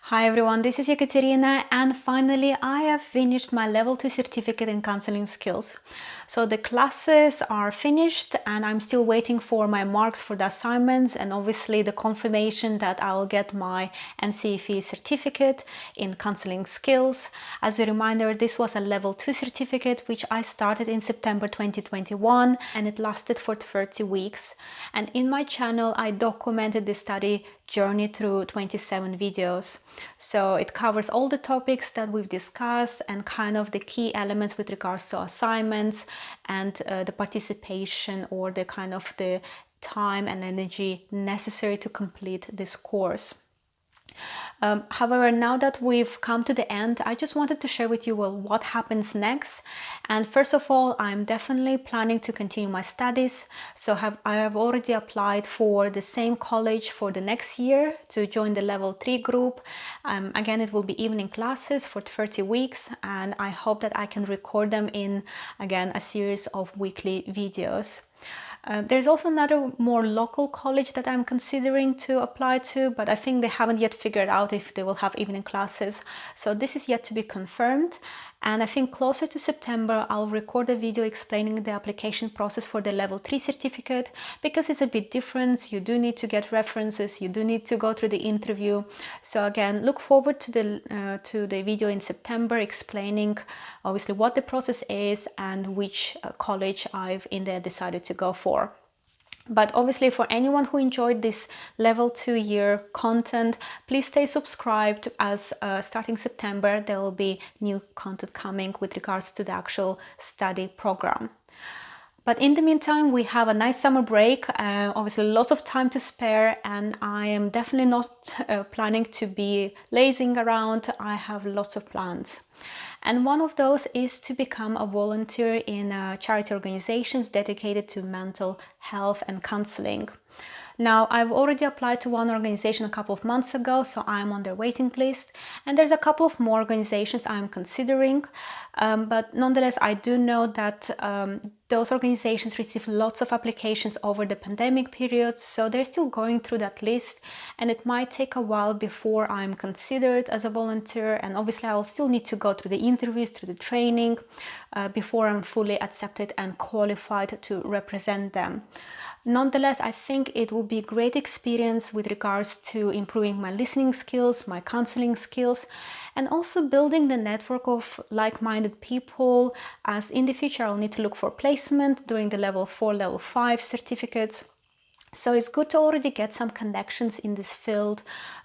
Hi everyone, this is Ekaterina, and finally I have finished my level 2 certificate in counseling skills. So the classes are finished and I'm still waiting for my marks for the assignments and obviously the confirmation that I will get my NCFE certificate in counseling skills. As a reminder, this was a level 2 certificate which I started in September 2021 and it lasted for 30 weeks. And in my channel I documented the study journey through 27 videos. So it covers all the topics that we've discussed and kind of the key elements with regards to assignments and the participation or the kind of the time and energy necessary to complete this course. However, now that we've come to the end, I just wanted to share with you what happens next. And first of all, I'm definitely planning to continue my studies. So I have already applied for the same college for the next year to join the level 3 group. Again, it will be evening classes for 30 weeks, and I hope that I can record them in, again, a series of weekly videos. There's also another more local college that I'm considering to apply to, but I think they haven't yet figured out if they will have evening classes. So this is yet to be confirmed. And I think closer to September, I'll record a video explaining the application process for the level 3 certificate, because it's a bit different. You do need to get references, you do need to go through the interview. So again, look forward to the video in September explaining obviously what the process is and which college I've in there decided to go for. But obviously, for anyone who enjoyed this level 2 year content, please stay subscribed, as starting September there will be new content coming with regards to the actual study program. But in the meantime, we have a nice summer break, obviously lots of time to spare, and I am definitely not planning to be lazing around. I have lots of plans. And one of those is to become a volunteer in charity organizations dedicated to mental health and counseling. Now, I've already applied to one organization a couple of months ago, so I'm on their waiting list. And there's a couple of more organizations I'm considering. But nonetheless, I do know that those organizations receive lots of applications over the pandemic period, so they're still going through that list, and it might take a while before I'm considered as a volunteer, and obviously I will still need to go through the interviews, through the training, before I'm fully accepted and qualified to represent them. Nonetheless, I think it will be a great experience with regards to improving my listening skills, my counseling skills, and also building the network of like-minded people, as in the future I'll need to look for placement during the level 4, level 5 certificates. So it's good to already get some connections in this field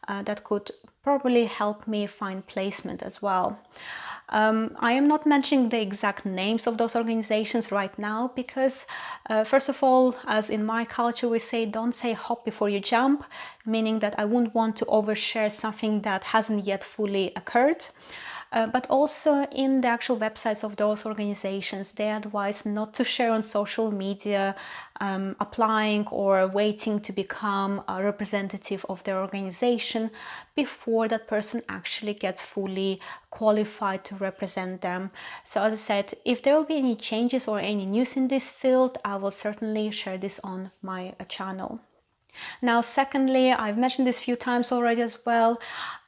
that could probably help me find placement as well. I am not mentioning the exact names of those organizations right now because, first of all, as in my culture we say, don't say hop before you jump, meaning that I wouldn't want to overshare something that hasn't yet fully occurred. But also in the actual websites of those organizations, they advise not to share on social media applying or waiting to become a representative of their organization before that person actually gets fully qualified to represent them. So as I said, if there will be any changes or any news in this field, I will certainly share this on my channel. Now, secondly, I've mentioned this a few times already as well.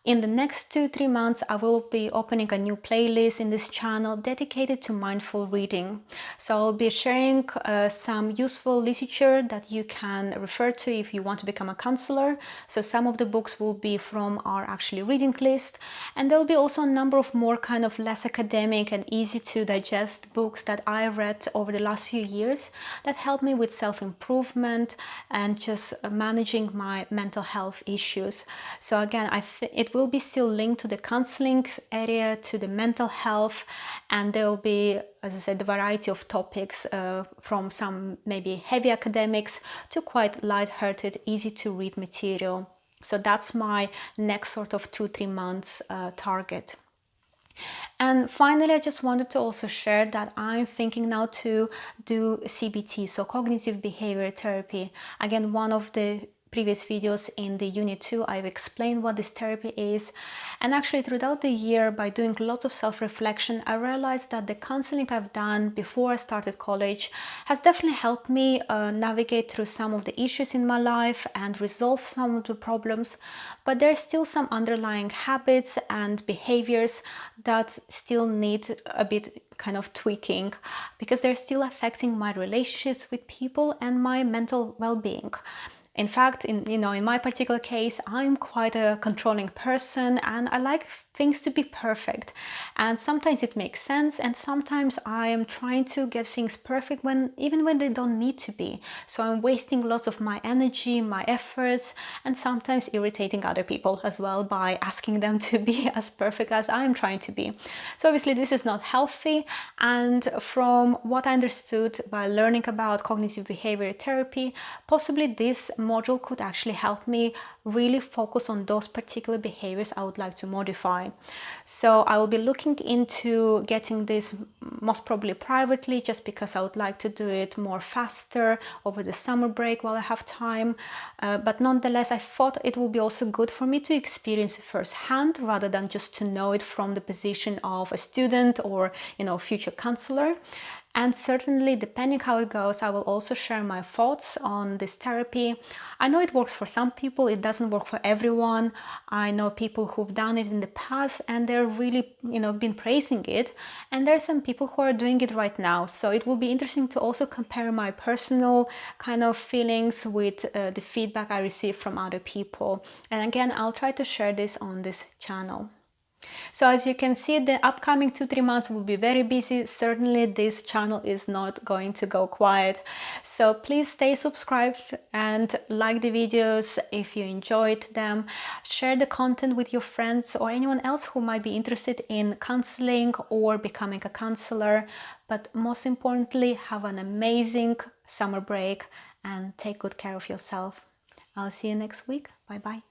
In the next 2-3 months, I will be opening a new playlist in this channel dedicated to mindful reading. So I'll be sharing some useful literature that you can refer to if you want to become a counselor. So some of the books will be from our actually reading list, and there will be also a number of more kind of less academic and easy to digest books that I read over the last few years that help me with self-improvement and just managing my mental health issues. So again, it will be still linked to the counseling area, to the mental health, and there will be, as I said, a variety of topics from some maybe heavy academics to quite light-hearted, easy to read material. So that's my next sort of 2-3 months target. And finally, I just wanted to also share that I'm thinking now to do CBT, so cognitive behavior therapy. Again, one of the previous videos in the Unit 2, I've explained what this therapy is. And actually throughout the year, by doing lots of self-reflection, I realized that the counseling I've done before I started college has definitely helped me navigate through some of the issues in my life and resolve some of the problems. But there's still some underlying habits and behaviors that still need a bit kind of tweaking, because they're still affecting my relationships with people and my mental well-being. In fact, in my particular case, I'm quite a controlling person and I like things to be perfect. And sometimes it makes sense, and sometimes I am trying to get things perfect even when they don't need to be. So I'm wasting lots of my energy, my efforts, and sometimes irritating other people as well by asking them to be as perfect as I'm trying to be. So obviously this is not healthy, and from what I understood by learning about cognitive behavior therapy, possibly this module could actually help me really focus on those particular behaviors I would like to modify. So I will be looking into getting this most probably privately, just because I would like to do it more faster over the summer break while I have time. But nonetheless, I thought it would be also good for me to experience it firsthand rather than just to know it from the position of a student or future counselor. And certainly, depending how it goes, I will also share my thoughts on this therapy. I know it works for some people, it doesn't work for everyone. I know people who've done it in the past and they're really, been praising it. And there are some people who are doing it right now. So it will be interesting to also compare my personal kind of feelings with the feedback I receive from other people. And again, I'll try to share this on this channel. So as you can see, the upcoming 2-3 months will be very busy. Certainly this channel is not going to go quiet. So please stay subscribed and like the videos if you enjoyed them. Share the content with your friends or anyone else who might be interested in counseling or becoming a counselor. But most importantly, have an amazing summer break and take good care of yourself. I'll see you next week. Bye bye.